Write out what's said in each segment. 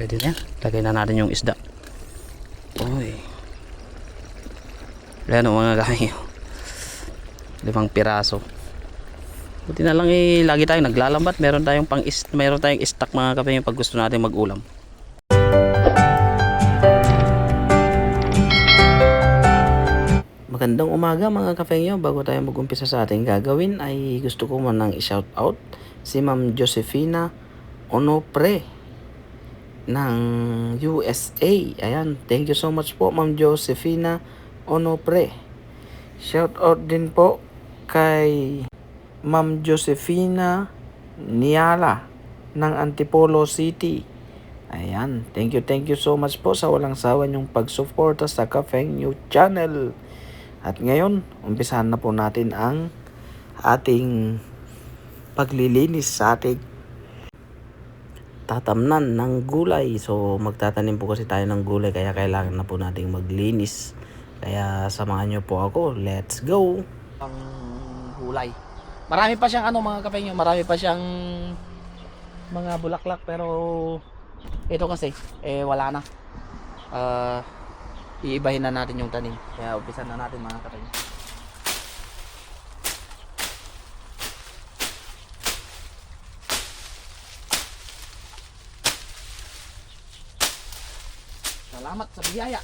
Pwede na yan. Lagay na natin yung isda. Uy. Ayan o mga kayo. 5 piraso. Buti na lang lagi tayong naglalambat. Meron tayong stock mga kayo pag gusto natin mag-ulam. Magandang umaga mga kafengyo. Bago tayo mag-umpisa sa ating gagawin ay gusto ko munang i-shout out si Ma'am Josefina Onopre ng USA. Ayan, thank you so much po Ma'am Josefina Onopre. Shout out din po kay Ma'am Josefina Niala ng Antipolo City. Ayan, thank you so much po sa walang sawa niyong pagsuporta sa Kafengyo channel. At ngayon, umpisahan na po natin ang ating paglilinis sa ating tatamnan ng gulay. So magtatanim po kasi tayo ng gulay kaya kailangan na po nating maglinis. Kaya samahan niyo po ako. Let's go! Ang gulay. Marami pa siyang mga kapengyo, marami pa siyang mga bulaklak pero ito kasi wala na. Iibahin na natin yung tanim. Kaya umpisan na natin mga kapengyo. Salamat sa biyaya.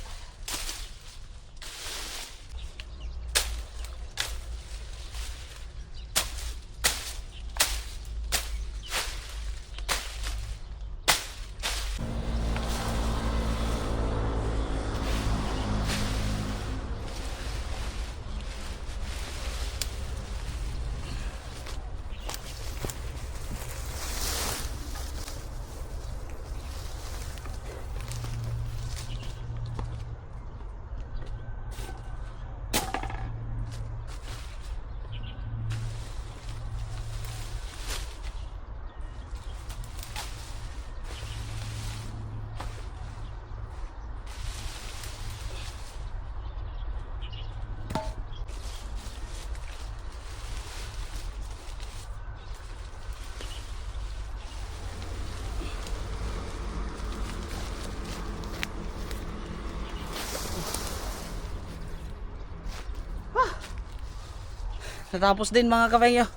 Natapos din mga kafengyo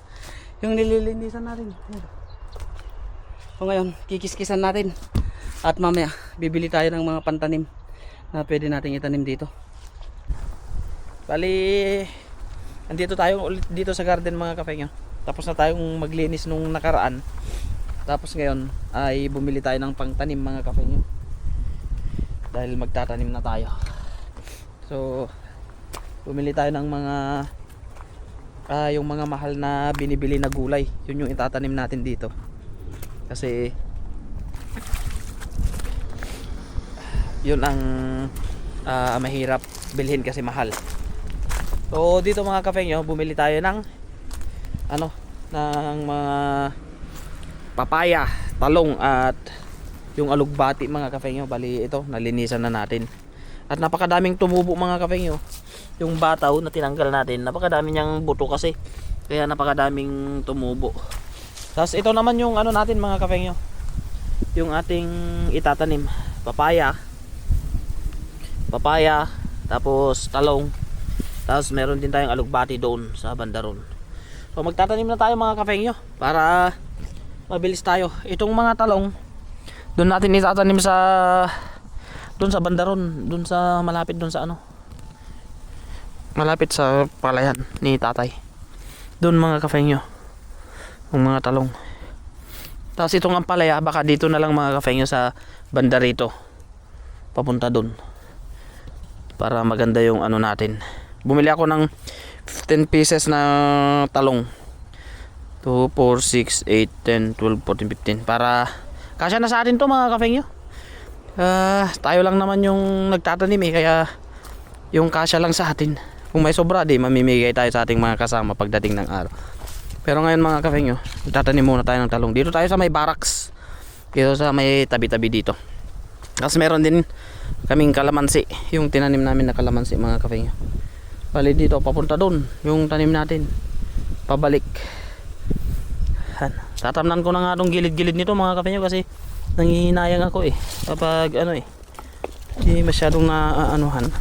yung nililinisan natin. So ngayon kikiskisan natin at mamaya bibili tayo ng mga pantanim na pwede nating itanim dito. Bali andito tayo ulit dito sa garden mga kafengyo. Tapos na tayong maglinis nung nakaraan. Tapos ngayon ay bumili tayo ng pangtanim mga kafengyo dahil magtatanim na tayo. So bumili tayo ng mga yung mga mahal na binibili na gulay. Yun yung itatanim natin dito kasi yun ang mahirap bilhin kasi mahal. So dito mga kafengyo bumili tayo ng ng mga papaya, talong at yung alugbati mga kafengyo. Bali ito nalinisan na natin at napakadaming tumubo mga kafengyo. Yung bataw na tinanggal natin, napakadami niyang buto kasi kaya napakadaming tumubo. Tapos ito naman yung natin mga kafengyo, yung ating itatanim, papaya, tapos talong, tapos meron din tayong alugbati doon sa banda ron. So magtatanim na tayo mga kafengyo para mabilis tayo. Itong mga talong doon natin itatanim doon sa banda ron, doon sa malapit doon sa malapit sa palayan ni tatay. Doon mga kafengyo yung mga talong. Tapos itong ampalaya baka dito na lang mga kafengyo sa banda rito papunta doon para maganda yung natin. Bumili ako ng 15 pieces na talong. 2, 4, 6, 8, 10, 12, 14, 15 para kasya na sa atin to mga kafengyo. Tayo lang naman yung nagtatanim kaya yung kasya lang sa atin. Kung may sobra di mamimigay tayo sa ating mga kasama pagdating ng araw. Pero ngayon mga kafengyo, tatanim muna tayo ng talong. Dito tayo sa may barracks. Dito sa may tabi-tabi dito. Tapos meron din kaming kalamansi. Yung tinanim namin na kalamansi mga kafengyo. Bali dito papunta doon yung tanim natin. Pabalik. Tatamnan ko na nga itong gilid-gilid nito mga kafengyo kasi nangihinayang ako eh kapag ano eh hindi masyadong naaanuhan,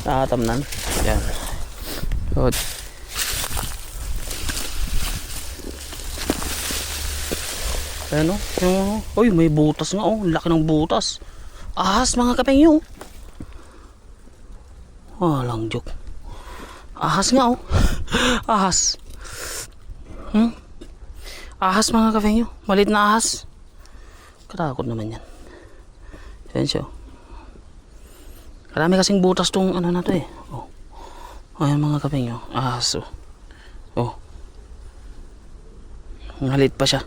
naatamnan. Yan. So, ano? Yung, oy, may butas nga oh. Laki ng butas. Ahas mga kapengyo. Walang joke. Ahas nga oh. Ahas. Ahas mga kapengyo. Maliit na ahas. Katakot naman yan. Yan siya. Karami kasing butas tong ano na to eh. Oh. Ayan mga kapengyo. Ahas oh. Oh. Maliit pa siya.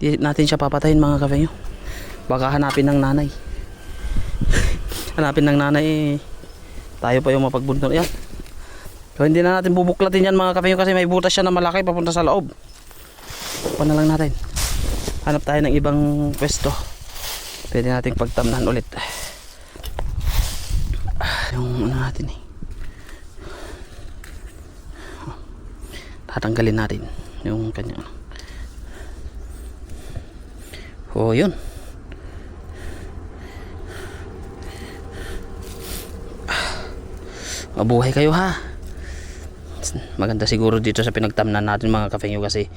Di natin siya papatayin mga kapengyo. Baka hanapin ng nanay. Hanapin ng nanay eh. Tayo pa yung mapagbunton. Yan. So hindi na natin bubuklatin yan mga kapengyo kasi may butas siya na malaki papunta sa loob. Pa na lang natin. Hanap tayo ng ibang pwesto. Pwede nating pagtamnan ulit. Yung ano natin eh. Tatanggalin natin yung kanya. Oh, yun. Mabuhay kayo ha. Maganda siguro dito sa pinagtamnan natin mga kapengyo kasi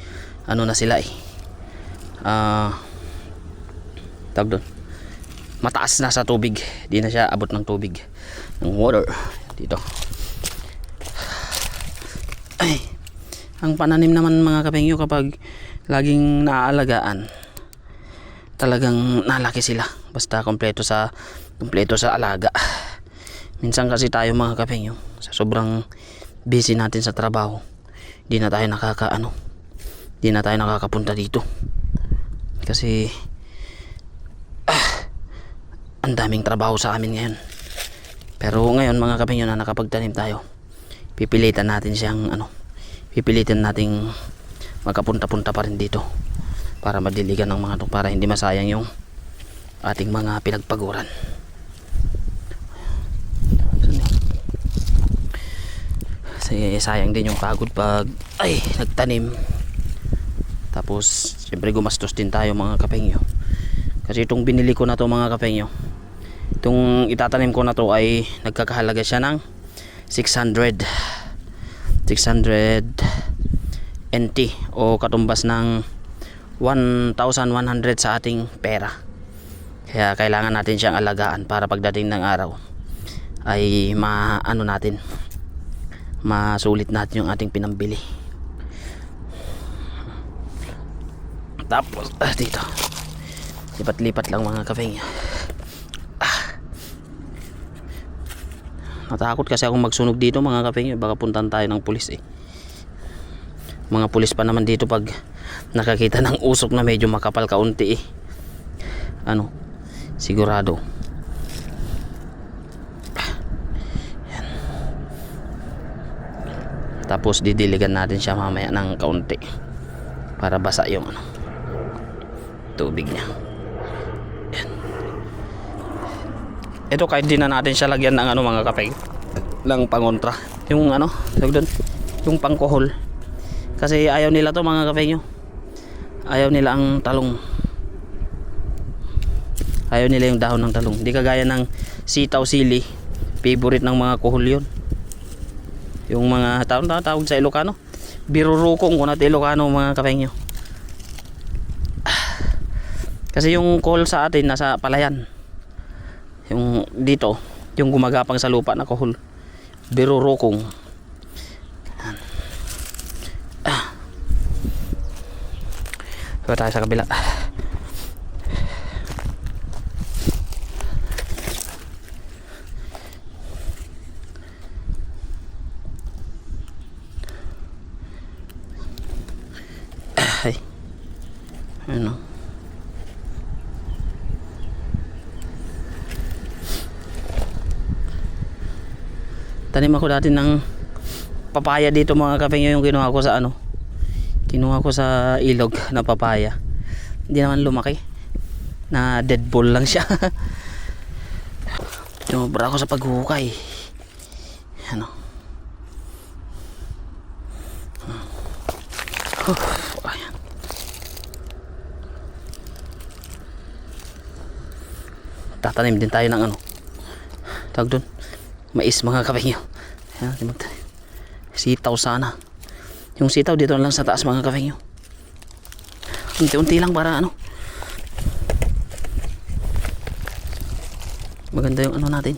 ano na sila eh. Tawag doon. Mataas na sa tubig. Di na siya abot ng tubig. Ng water. Dito. Ay. Ang pananim naman mga kapengyo kapag laging naaalagaan, talagang nalaki sila. Basta kompleto sa alaga. Minsan kasi tayo mga kapengyo, sa sobrang busy natin sa trabaho, di na tayo nakakapunta dito. Kasi ang daming trabaho sa amin ngayon. Pero ngayon mga kapengyo na nakapagtanim tayo, pipilitan nating magkapunta-punta pa rin dito para madiligan ng mga to, para hindi masayang yung ating mga pinagpaguran. Kasi sayang din yung pagod pag nagtanim. Tapos siyempre gumastos din tayo mga kapengyo. Kasi itong binili ko na to mga kapengyo, itong itatanim ko na to ay nagkakahalaga siya ng 600 NT o katumbas ng 1,100 sa ating pera. Kaya kailangan natin siyang alagaan para pagdating ng araw ay masulit natin yung ating pinambili. Tapos dito lipat-lipat lang mga kapengyo. Natakot kasi akong magsunog dito mga kapengyo, baka puntan tayo ng pulis eh. Mga pulis pa naman dito pag nakakita ng usok na medyo makapal kaunti eh. Sigurado. Yan. Tapos didiligan natin siya mamaya ng kaunti para basa yung tubig niya. Yan. Ito kahit di na natin siya lagyan ng mga kapeng lang pangontra. Yung yung pangkohol. Kasi ayaw nila to mga kapengyo. Ayaw nila ang talong. Ayaw nila yung dahon ng talong. Hindi kagaya ng sitaw, sili. Favorite ng mga kohol yun. Yung mga tawag sa Ilocano, birurukong kung natin Ilocano mga kapengyo. Kasi yung kohol sa atin nasa palayan. Yung dito, yung gumagapang sa lupa na kohol, birurukong. So tayo sa kabila. Ay. Ano? Tanim ako dati ng papaya dito mga kapengyo, yung kinuha ko sa kinuha ko sa ilog na papaya. Hindi naman lumaki, na dead ball lang siya. Tumubra ako sa paghukay. Ayan. Tatanim din tayo ng ano, tawag dun, mais mga kapengyo. Ayan, sitaw sana. Yung sitaw dito lang sa taas mga kapengyo. Unti-unti lang para ano, maganda yung ano natin.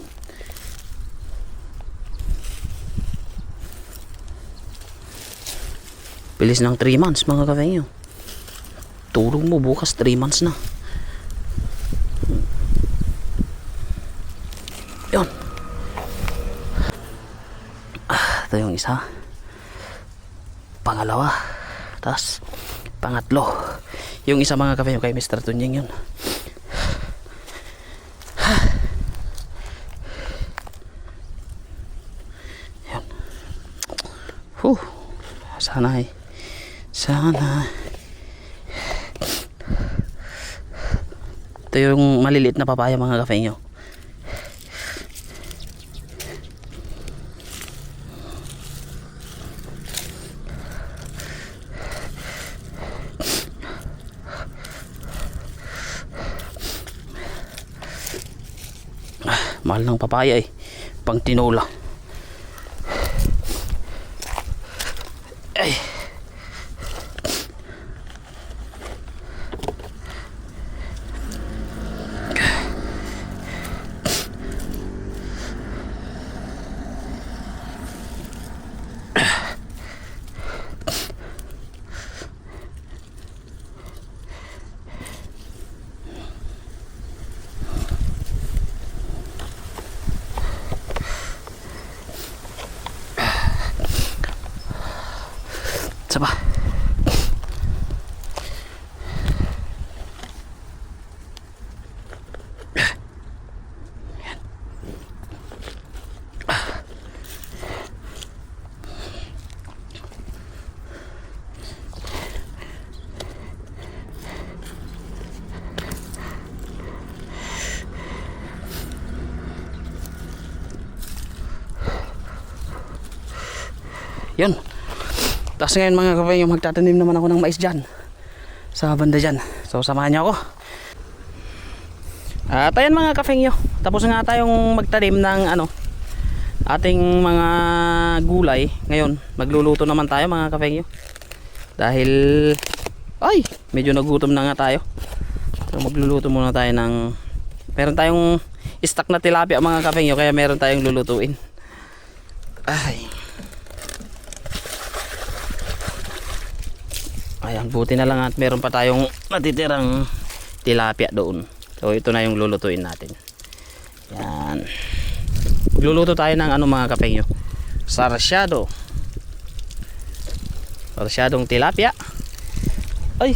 Bilis ng 3 months mga kapengyo. Tulog mo bukas 3 months na. Yun. Ito yung isa. Pangalawa. Tapos pangatlo. Yung isa mga kapengyo kay Mr. Tunying yun. Yun. Sana eh. Sana. Ito yung maliliit na papaya mga kapengyo. Mahal ng papaya eh. Pang tinola. Ay. Saba. Yun. Tapos ngayon mga kapengyo, magtatanim naman ako ng mais dyan sa banda dyan. So samahan niyo ako. At ayan mga kapengyo, tapos nga tayong magtanim ng ano, ating mga gulay. Ngayon magluluto naman tayo mga kapengyo. Dahil ay medyo nagutom na nga tayo. So magluluto muna tayo ng, meron tayong stock na tilapia mga kapengyo, kaya meron tayong lulutuin. Ay, ayan, buti na lang at meron pa tayong natitirang tilapia doon. So ito na yung lulutuin natin. Yan. Magluluto tayo ng ano mga kapengyo, sarsyado. Sarsyadong tilapia. Ay.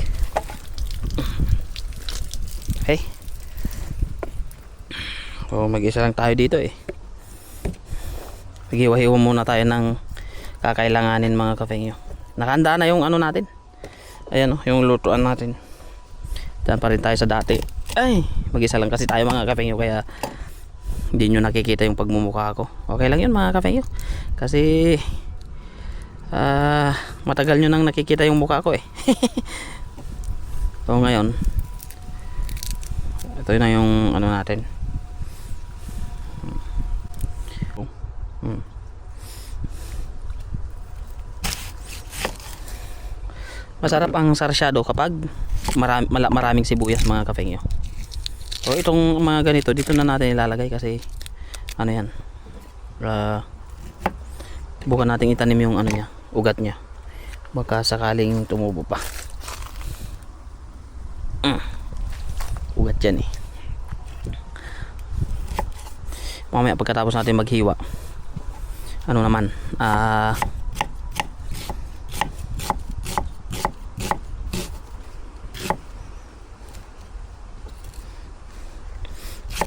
Hey. So mag-isa lang tayo dito eh. Maghiwa-hiwa muna tayo ng kakailanganin mga kapengyo. Nakahanda na yung ano natin. Ayan o, yung lutuan natin. Diyan pa rin tayo sa dati. Ay, mag-isa lang kasi tayo mga kapengyo, kaya hindi nyo nakikita yung pagmumukha ko. Okay lang yun mga kapengyo, kasi matagal nyo nang nakikita yung mukha ko eh. So ngayon, ito na yung ano natin. Masarap ang sarsyado kapag maraming sibuyas mga kapengyo. So itong mga ganito dito na natin ilalagay kasi ano yan, bukan natin itanim yung ano niya, ugat niya, baka sakaling tumubo pa. Ugat yan eh. Mamaya pagkatapos natin maghiwa, ano naman,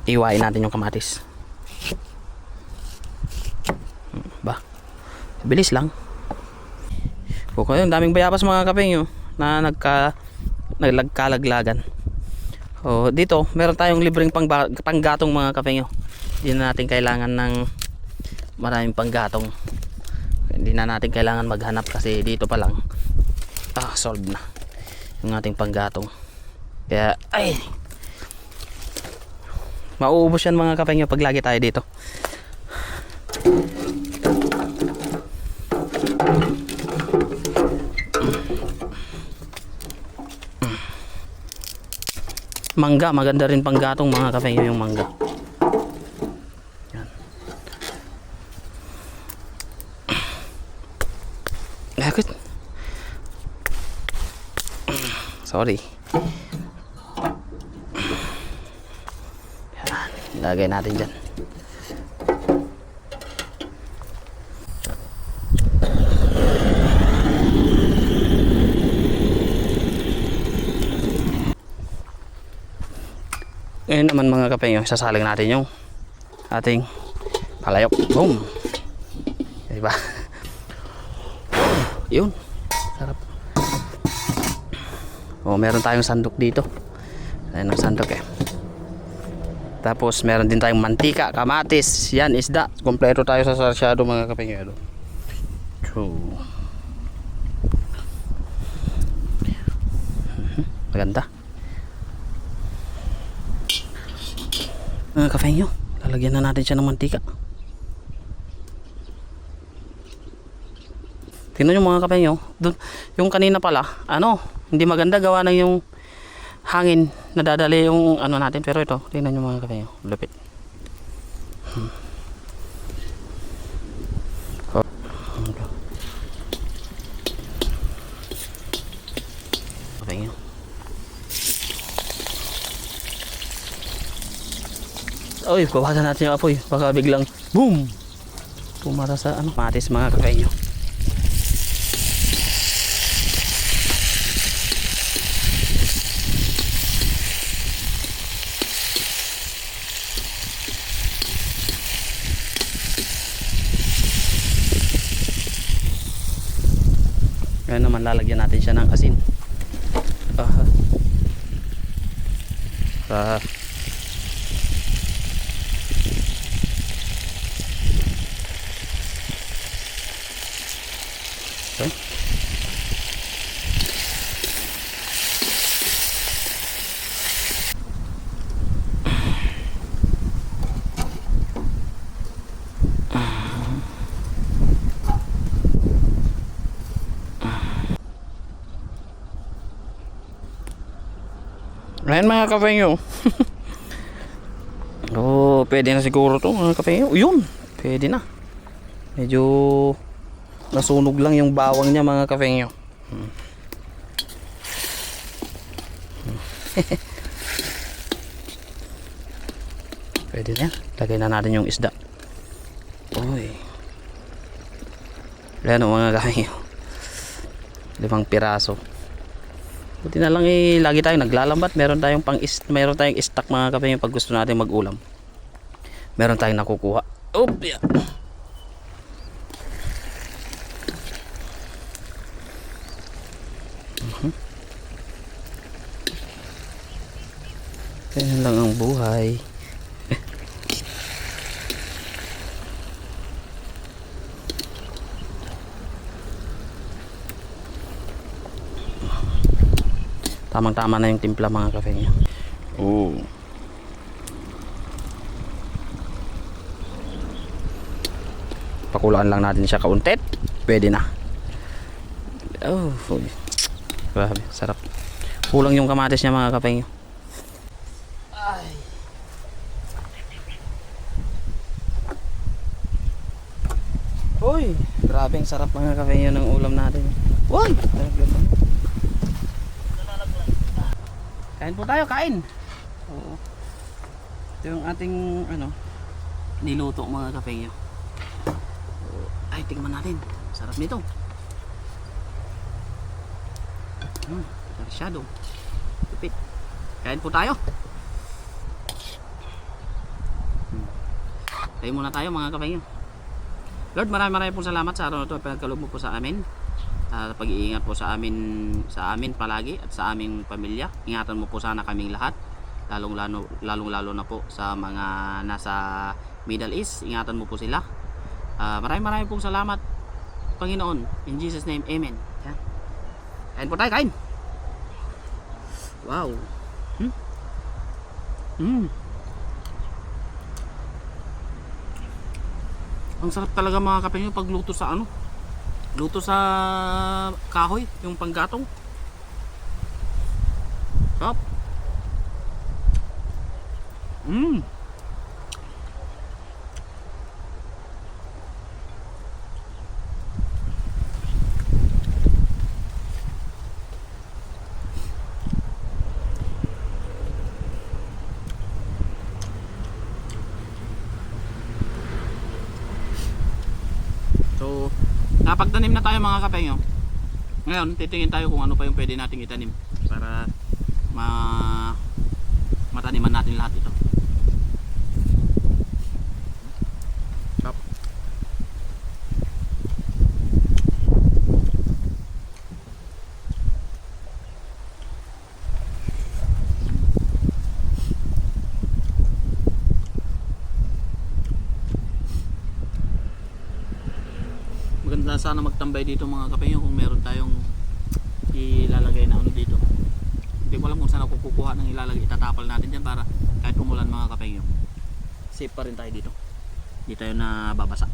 iwain natin yung kamatis. Ba, bilis lang. O kaya daming bayabas mga kapengyo na nagkalaglagan. O dito meron tayong libreng panggatong mga kapengyo. Hindi na natin kailangan ng maraming panggatong. Hindi na natin kailangan maghanap kasi dito pa lang solve na yung ating panggatong. Kaya ay, Mauubos yan mga kapengyo pag lagi tayo dito. Mangga, maganda rin panggatong mga kapengyo yung mangga. Yan. Bakit? Sorry. Yan, lagay natin dyan. Ngayon naman mga kapengyo, sasaling natin yung ating palayok. Boom! Diba? Yun. Sarap. Oh, meron tayong sandok dito. Ayan ang sandok eh. Tapos meron din tayong mantika, kamatis, yan isda. Kompleto tayo sa sarsyado mga kapengyo. So, maganda. Mga kapengyo, lalagyan na natin siya ng mantika. Tingnan nyo mga kapengyo, dun, yung kanina pala, hindi maganda gawa ng yung hangin na dadali yung natin. Pero ito, tingnan nyo mga kapengyo, lupit. Kapengyo. Oy, bawasan natin yung apoy. Baka biglang boom! Pumara sa matis mga kapengyo. Ngayon naman lalagyan natin siya ng asin. Okay. Ayan mga kapengyo. Oh, pwede na siguro to mga kapengyo. Yun, pwede na. Medyo nasunog lang yung bawang niya mga kapengyo. Pwede na. Lagay na natin yung isda. Uy. Ayan o mga kapengyo. 5 piraso. Buti na lang lagi tayong naglalambat. Meron tayong stock mga kapengyo pag gusto natin mag-ulam. Meron tayong nakukuha. Oop, yeah. Ganyan lang ang buhay. Tamang-tama na yung timpla mga kapengyo. Oh. Pakulaan lang natin siya kauntit. Pwede na. Oh, grabe, sarap. Kulang yung kamatis niya mga kapengyo. Ay. Uy, grabe ang sarap mga kapengyo ng ulam natin. Uy, kain po tayo, kain. Oo. Ito yung ating niluto mga kapengyo. Ay, tingnan natin. Sarap nito. Sarsyado. Tupit. Kain po tayo. Kain muna tayo mga kapengyo. Lord, maraming pong salamat sa araw na ito. Pinagkaloob mo po sa amin. Pag-iingat po sa amin palagi at sa aming pamilya. Ingatan mo po sana kaming lahat, lalong-lalo na po sa mga nasa Middle East. Ingatan mo po sila. Maraming pong salamat Panginoon, in Jesus name, amen. Yan. Kain po tayo, kain. Wow. Ang sarap talaga mga kapengyo pag luto sa ano, luto sa kahoy, yung panggatong. Sarap. So, napagtanim na tayo mga kapengyo. Ngayon, titingin tayo kung ano pa yung pwede nating itanim para mataniman natin lahat ito. Stop. Maganda sana magtambay dito mga kapengyo kung meron tayong ilalagay na ano dito. Hindi ko alam kung saan ako kukuha ng ilalagay, itatapal natin dyan para kahit umulan mga kapengyo, safe pa rin tayo dito, hindi tayo nababasa.